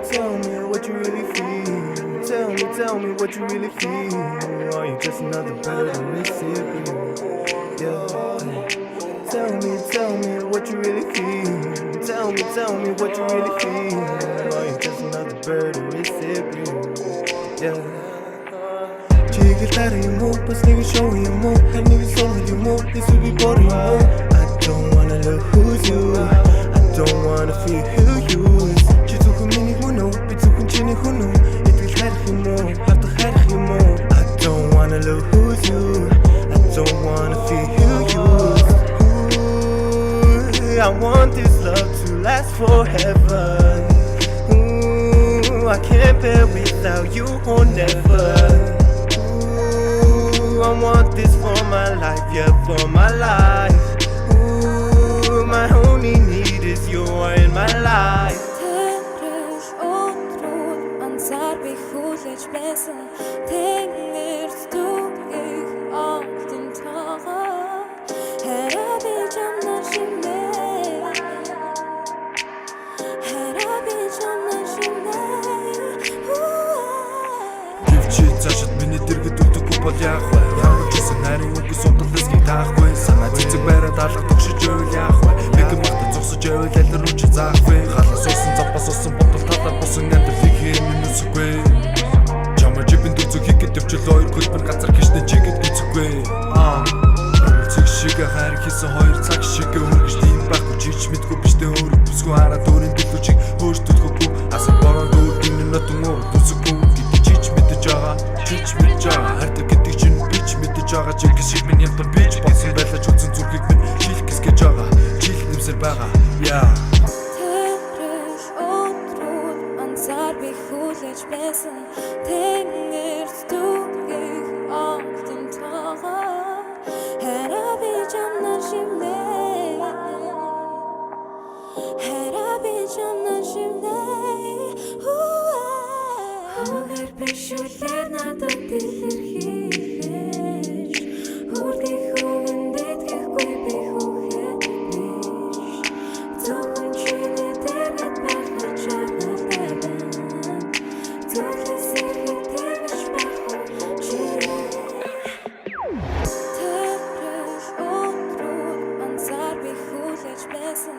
me what you really feel. Tell me what you really feel. Are you just another bird or is it real? Yeah. Tell me what you really feel. Tell me what you really feel. Are you just another bird or is it real? Yeah. Чигээр юм уу? Бас нэг show юм уу? Хэн нэг song юм уу? This will be boring юм уу? I don't wanna lose you. I don't wanna feel who you is. Чи зөвхөн миний хүн үү? Би зөвхөн чиний хүн үү? Итгэл хайх юм уу? Хавдах хайх юм уу? I don't wanna lose you. I don't wanna feel who you is. Ooh, I want this love to last forever. Ooh, I can't bear without you or never. I want this for my life, yeah, for my life. Ooh, my only need is you in my life. Тэрэж өдрүүд анзаар би хүлээж байсан Тэнгэр зүгих огтын тоо Хараби чамна шинэ Хараби чамна шинэ Чи цаашид миний дэргэд үлдэхгүй бол яах вэ? Ямар ч гэсэн нарийн үгүй сунталсгийг таахгүй. Санаа цэцэг байраад алга тогшиж байвал яах вэ? Бэг махта зогсож байвал аль руу ч заах вэ? Халаас уусан запас уусан бодол талаар босон амьдралыг хийнэ нүсгүй. Чамаа жибэн дүцэг хийгээд явчил хоёр хөлбөр газар гişнэ чигэд гүцэхгүй. Цэг шиг хайр хийсэн хоёр цаг шиг өргөж тийм байхгүй чич мэдгүй биштэй өөр бүсгүй хараад өөрийн төлөвчийг өөртөлгөхгүй. Асан бороо дүүр гинэ нотон өөр дүцэхгүй. Чич мэдж байгаа хайртай гэдэг чинь бич мэдж байгаа чиг шиг минь ятан бич болсон байлаач үзэн зүрхийг минь шилх гисгэж байгаа жил нэмсэр байгаа яа Тэрэж өдрүүд анзаар би хүлээж байсан Тэнгэр зүгих огтын тоо Хараби чамна шинэ Хараби чамна шинэ Хөгөр бишүүлэр надад дэлгэрхийлж Хүрдэх хөвөн дэтгэхгүй би хүүхэд биш Зөвхөн чиний дэргэд байх чарнал тавин Зөвлөс эрхийг тэрвэж байх чи Тэрэж өдрүүд анзаар би хүлээж байсан